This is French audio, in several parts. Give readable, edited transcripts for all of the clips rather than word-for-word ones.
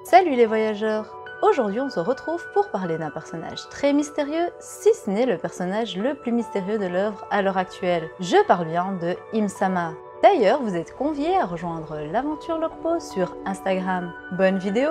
Salut les voyageurs! Aujourd'hui on se retrouve pour parler d'un personnage très mystérieux, si ce n'est le personnage le plus mystérieux de l'œuvre à l'heure actuelle. Je parle bien de Im-sama. D'ailleurs, vous êtes conviés à rejoindre l'aventure Lokpo sur Instagram. Bonne vidéo!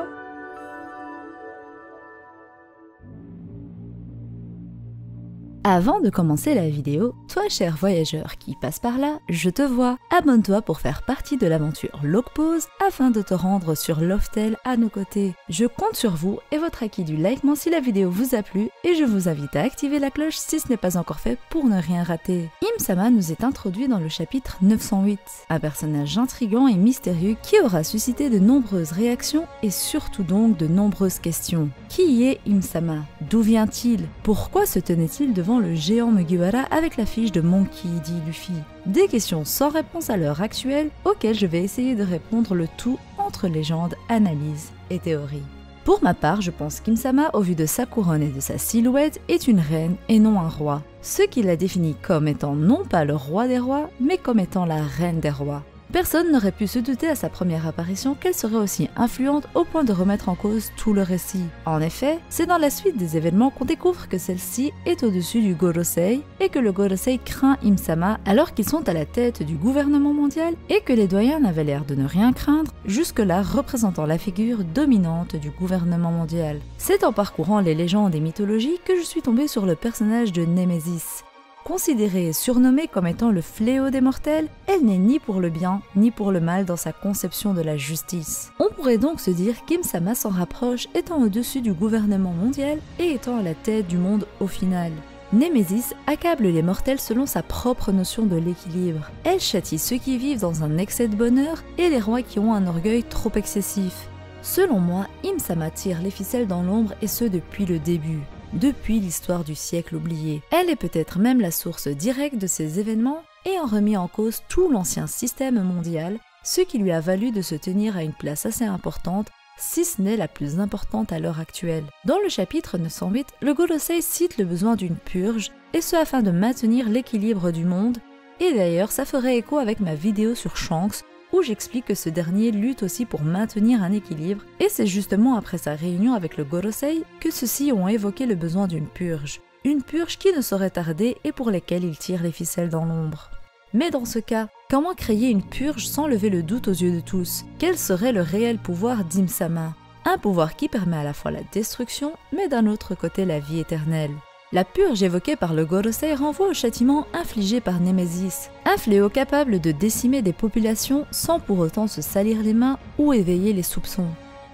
Avant de commencer la vidéo, toi cher voyageur qui passe par là, je te vois, abonne-toi pour faire partie de l'aventure Lokpose afin de te rendre sur Loftel à nos côtés. Je compte sur vous et votre acquis du like si la vidéo vous a plu et je vous invite à activer la cloche si ce n'est pas encore fait pour ne rien rater. Im-sama nous est introduit dans le chapitre 908, un personnage intriguant et mystérieux qui aura suscité de nombreuses réactions et surtout donc de nombreuses questions. Qui est Im-sama? D'où vient-il? Pourquoi se tenait-il devant le géant Mugiwara avec la fiche de Monkey dit Luffy? Des questions sans réponse à l'heure actuelle auxquelles je vais essayer de répondre le tout entre légende, analyse et théorie. Pour ma part, je pense qu'Im-sama, au vu de sa couronne et de sa silhouette, est une reine et non un roi. Ce qui la définit comme étant non pas le roi des rois, mais comme étant la reine des rois. Personne n'aurait pu se douter à sa première apparition qu'elle serait aussi influente au point de remettre en cause tout le récit. En effet, c'est dans la suite des événements qu'on découvre que celle-ci est au-dessus du Gorosei et que le Gorosei craint Im-sama alors qu'ils sont à la tête du gouvernement mondial et que les doyens n'avaient l'air de ne rien craindre, jusque-là représentant la figure dominante du gouvernement mondial. C'est en parcourant les légendes et mythologies que je suis tombée sur le personnage de Némésis. Considérée et surnommée comme étant le fléau des mortels, elle n'est ni pour le bien ni pour le mal dans sa conception de la justice. On pourrait donc se dire qu'Im-sama s'en rapproche étant au-dessus du gouvernement mondial et étant à la tête du monde au final. Némésis accable les mortels selon sa propre notion de l'équilibre. Elle châtie ceux qui vivent dans un excès de bonheur et les rois qui ont un orgueil trop excessif. Selon moi, Im-sama tire les ficelles dans l'ombre et ce depuis le début. Depuis l'histoire du siècle oublié. Elle est peut-être même la source directe de ces événements et en remis en cause tout l'ancien système mondial, ce qui lui a valu de se tenir à une place assez importante, si ce n'est la plus importante à l'heure actuelle. Dans le chapitre 908, le Gorosei cite le besoin d'une purge, et ce afin de maintenir l'équilibre du monde, et d'ailleurs ça ferait écho avec ma vidéo sur Shanks, où j'explique que ce dernier lutte aussi pour maintenir un équilibre, et c'est justement après sa réunion avec le Gorosei que ceux-ci ont évoqué le besoin d'une purge. Une purge qui ne saurait tarder et pour laquelle il tire les ficelles dans l'ombre. Mais dans ce cas, comment créer une purge sans lever le doute aux yeux de tous? Quel serait le réel pouvoir d'Im-sama? Un pouvoir qui permet à la fois la destruction, mais d'un autre côté la vie éternelle. La purge évoquée par le Gorosei renvoie au châtiment infligé par Némésis, un fléau capable de décimer des populations sans pour autant se salir les mains ou éveiller les soupçons.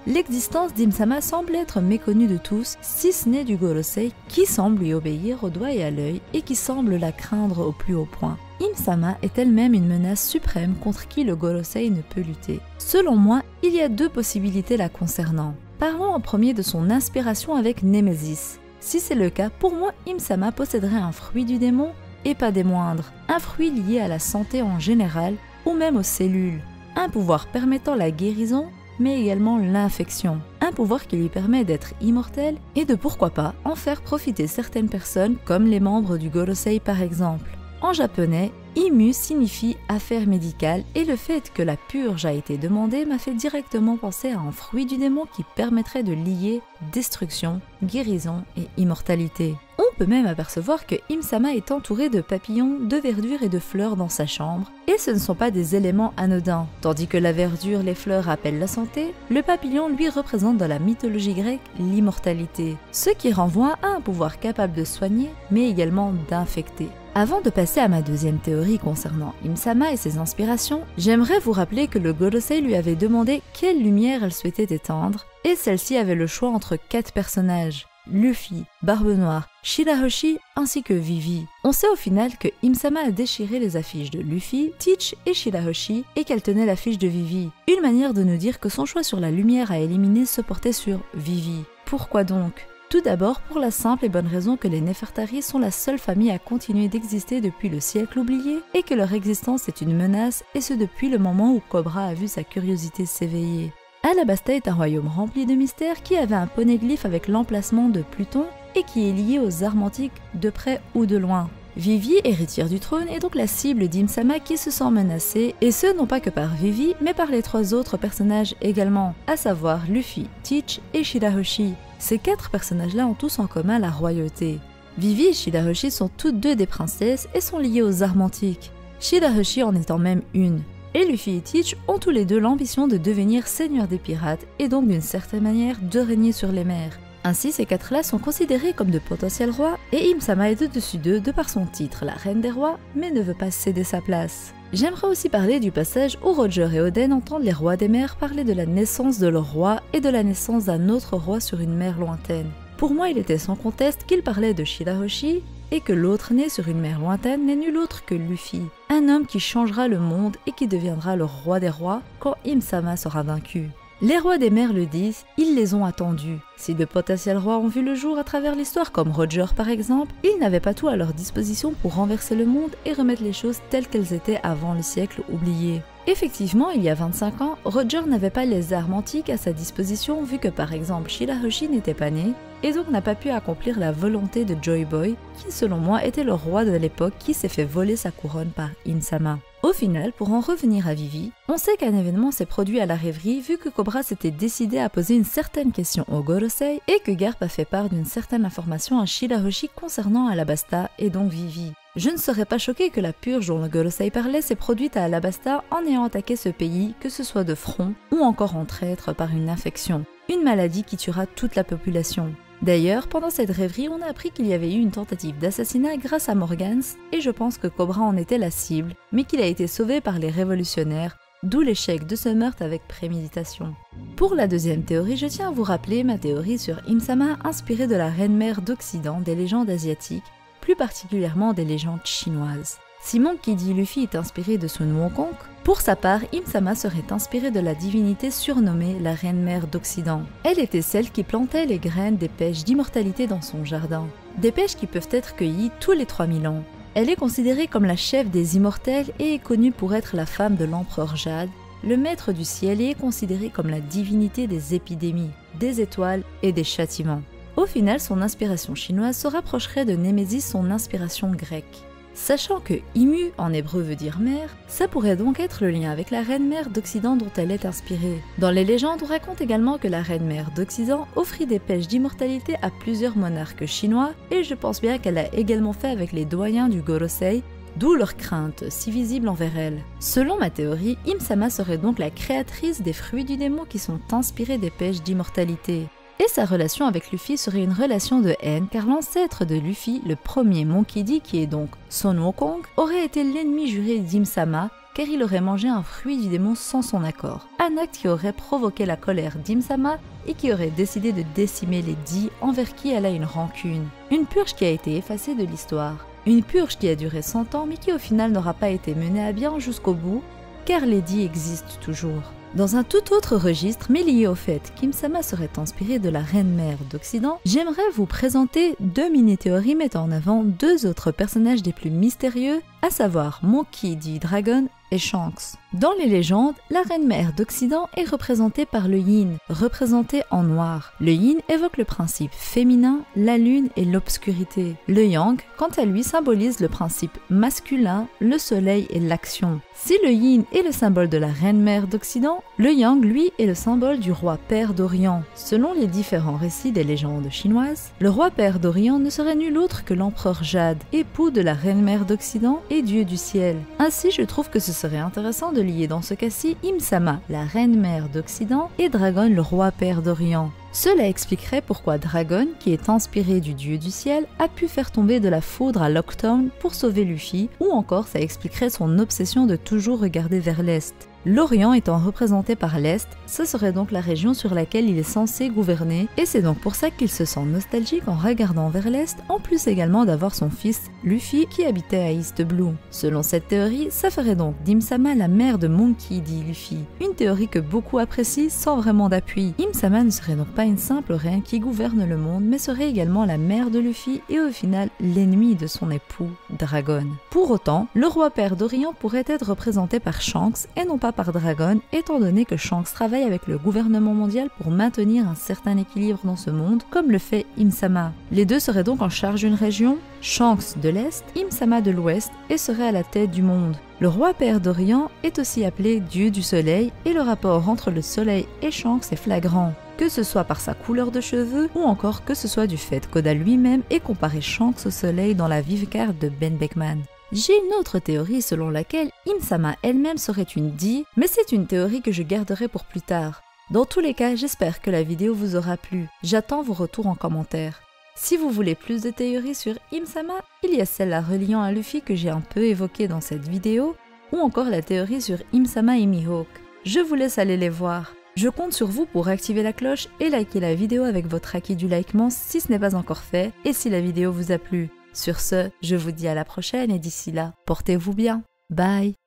L'existence d'Im-sama semble être méconnue de tous, si ce n'est du Gorosei qui semble lui obéir au doigt et à l'œil et qui semble la craindre au plus haut point. Im-sama est elle-même une menace suprême contre qui le Gorosei ne peut lutter. Selon moi, il y a deux possibilités la concernant. Parlons en premier de son inspiration avec Némésis. Si c'est le cas, pour moi, Im-sama posséderait un fruit du démon, et pas des moindres, un fruit lié à la santé en général, ou même aux cellules, un pouvoir permettant la guérison, mais également l'infection, un pouvoir qui lui permet d'être immortel et de pourquoi pas en faire profiter certaines personnes, comme les membres du Gorosei par exemple. En japonais, Imu signifie affaire médicale et le fait que la purge a été demandée m'a fait directement penser à un fruit du démon qui permettrait de lier destruction, guérison et immortalité. On peut même apercevoir que Im-sama est entouré de papillons, de verdure et de fleurs dans sa chambre, et ce ne sont pas des éléments anodins. Tandis que la verdure, les fleurs rappellent la santé, le papillon lui représente dans la mythologie grecque l'immortalité, ce qui renvoie à un pouvoir capable de soigner, mais également d'infecter. Avant de passer à ma deuxième théorie concernant Im-sama et ses inspirations, j'aimerais vous rappeler que le Gorosei lui avait demandé quelle lumière elle souhaitait éteindre, et celle-ci avait le choix entre 4 personnages. Luffy, Barbe Noire, Shirahoshi ainsi que Vivi. On sait au final que Im-sama a déchiré les affiches de Luffy, Teach et Shirahoshi et qu'elle tenait l'affiche de Vivi. Une manière de nous dire que son choix sur la lumière à éliminer se portait sur Vivi. Pourquoi donc? Tout d'abord pour la simple et bonne raison que les Néfertari sont la seule famille à continuer d'exister depuis le siècle oublié et que leur existence est une menace et ce depuis le moment où Cobra a vu sa curiosité s'éveiller. Alabasta est un royaume rempli de mystères qui avait un poneglyphe avec l'emplacement de Pluton et qui est lié aux arts antiques de près ou de loin. Vivi, héritière du trône, est donc la cible d'Im-sama qui se sent menacée, et ce non pas que par Vivi, mais par les 3 autres personnages également, à savoir Luffy, Teach et Shirahoshi. Ces 4 personnages-là ont tous en commun la royauté. Vivi et Shirahoshi sont toutes 2 des princesses et sont liées aux armes antiques, Shirahoshi en étant même une. Et Luffy et Teach ont tous les 2 l'ambition de devenir seigneurs des pirates et donc d'une certaine manière de régner sur les mers. Ainsi, ces 4-là sont considérés comme de potentiels rois et Im-sama est au-dessus d'eux de par son titre, la reine des rois, mais ne veut pas céder sa place. J'aimerais aussi parler du passage où Roger et Oden entendent les rois des mers parler de la naissance de leur roi et de la naissance d'un autre roi sur une mer lointaine. Pour moi, il était sans conteste qu'ils parlaient de Shirahoshi et que l'autre né sur une mer lointaine n'est nul autre que Luffy, un homme qui changera le monde et qui deviendra le roi des rois quand Im-sama sera vaincu. Les rois des mers le disent, ils les ont attendus. Si de potentiels rois ont vu le jour à travers l'histoire, comme Roger par exemple, ils n'avaient pas tout à leur disposition pour renverser le monde et remettre les choses telles qu'elles étaient avant le siècle oublié. Effectivement, il y a 25 ans, Roger n'avait pas les armes antiques à sa disposition vu que par exemple Shirahoshi n'était pas né, et donc n'a pas pu accomplir la volonté de Joy Boy, qui selon moi était le roi de l'époque qui s'est fait voler sa couronne par Im-sama. Au final, pour en revenir à Vivi, on sait qu'un événement s'est produit à la rêverie vu que Cobra s'était décidé à poser une certaine question au Gorosei et que Garp a fait part d'une certaine information à Shirahoshi concernant Alabasta et donc Vivi. Je ne serais pas choquée que la purge dont le Gorosei parlait s'est produite à Alabasta en ayant attaqué ce pays, que ce soit de front ou encore en traître par une infection, une maladie qui tuera toute la population. D'ailleurs, pendant cette rêverie, on a appris qu'il y avait eu une tentative d'assassinat grâce à Morgans, et je pense que Cobra en était la cible, mais qu'il a été sauvé par les révolutionnaires, d'où l'échec de ce meurtre avec préméditation. Pour la deuxième théorie, je tiens à vous rappeler ma théorie sur Im-sama inspirée de la reine-mère d'Occident des légendes asiatiques, plus particulièrement des légendes chinoises. Si Monkey D. Luffy est inspiré de Sun Wukong, pour sa part, Im-sama serait inspirée de la divinité surnommée la reine-mère d'Occident. Elle était celle qui plantait les graines des pêches d'immortalité dans son jardin. Des pêches qui peuvent être cueillies tous les 3000 ans. Elle est considérée comme la chef des immortels et est connue pour être la femme de l'empereur Jade, le maître du ciel, et est considérée comme la divinité des épidémies, des étoiles et des châtiments. Au final, son inspiration chinoise se rapprocherait de Némésis, son inspiration grecque. Sachant que Imu en hébreu veut dire mère, ça pourrait donc être le lien avec la reine-mère d'Occident dont elle est inspirée. Dans les légendes, on raconte également que la reine-mère d'Occident offrit des pêches d'immortalité à plusieurs monarques chinois, et je pense bien qu'elle a également fait avec les doyens du Gorosei, d'où leur crainte si visible envers elle. Selon ma théorie, Im-sama serait donc la créatrice des fruits du démon qui sont inspirés des pêches d'immortalité. Et sa relation avec Luffy serait une relation de haine car l'ancêtre de Luffy, le premier Monkey D, qui est donc Sun Wukong, aurait été l'ennemi juré d'Im-sama car il aurait mangé un fruit du démon sans son accord. Un acte qui aurait provoqué la colère d'Im-sama et qui aurait décidé de décimer les Dee envers qui elle a une rancune. Une purge qui a été effacée de l'histoire. Une purge qui a duré 100 ans mais qui au final n'aura pas été menée à bien jusqu'au bout car les Dee existent toujours. Dans un tout autre registre, mais lié au fait qu'Im-sama serait inspiré de la reine-mère d'Occident, j'aimerais vous présenter 2 mini-théories mettant en avant 2 autres personnages des plus mystérieux, à savoir Monkey D. Dragon et Shanks. Dans les légendes, la reine-mère d'Occident est représentée par le yin, représenté en noir. Le yin évoque le principe féminin, la lune et l'obscurité. Le yang, quant à lui, symbolise le principe masculin, le soleil et l'action. Si le yin est le symbole de la reine-mère d'Occident, le yang, lui, est le symbole du roi père d'Orient. Selon les différents récits des légendes chinoises, le roi père d'Orient ne serait nul autre que l'empereur Jade, époux de la reine-mère d'Occident et dieu du ciel. Ainsi, je trouve que ce serait intéressant de lier dans ce cas-ci Im-sama, la reine-mère d'Occident, et Dragon, le roi père d'Orient. Cela expliquerait pourquoi Dragon, qui est inspiré du dieu du ciel, a pu faire tomber de la foudre à Locktown pour sauver Luffy, ou encore ça expliquerait son obsession de toujours regarder vers l'est. L'Orient étant représenté par l'Est, ce serait donc la région sur laquelle il est censé gouverner, et c'est donc pour ça qu'il se sent nostalgique en regardant vers l'Est, en plus également d'avoir son fils Luffy qui habitait à East Blue. Selon cette théorie, ça ferait donc d'Im-sama la mère de Monkey D. Luffy, une théorie que beaucoup apprécient sans vraiment d'appui. Im-sama ne serait donc pas une simple reine qui gouverne le monde, mais serait également la mère de Luffy et au final l'ennemi de son époux, Dragon. Pour autant, le roi père d'Orient pourrait être représenté par Shanks et non pas par Dragon, étant donné que Shanks travaille avec le gouvernement mondial pour maintenir un certain équilibre dans ce monde, comme le fait Im-sama. Les deux seraient donc en charge d'une région, Shanks de l'Est, Im-sama de l'Ouest et serait à la tête du monde. Le roi père d'Orient est aussi appelé dieu du soleil et le rapport entre le soleil et Shanks est flagrant, que ce soit par sa couleur de cheveux ou encore que ce soit du fait qu'Oda lui-même ait comparé Shanks au soleil dans la vive carte de Ben Beckman. J'ai une autre théorie selon laquelle Im-sama elle-même serait une Di, mais c'est une théorie que je garderai pour plus tard. Dans tous les cas, j'espère que la vidéo vous aura plu. J'attends vos retours en commentaire. Si vous voulez plus de théories sur Im-sama, il y a celle la reliant à Luffy que j'ai un peu évoquée dans cette vidéo, ou encore la théorie sur Im-sama et Mihawk. Je vous laisse aller les voir. Je compte sur vous pour activer la cloche et liker la vidéo avec votre acquis du likement si ce n'est pas encore fait et si la vidéo vous a plu. Sur ce, je vous dis à la prochaine et d'ici là, portez-vous bien. Bye!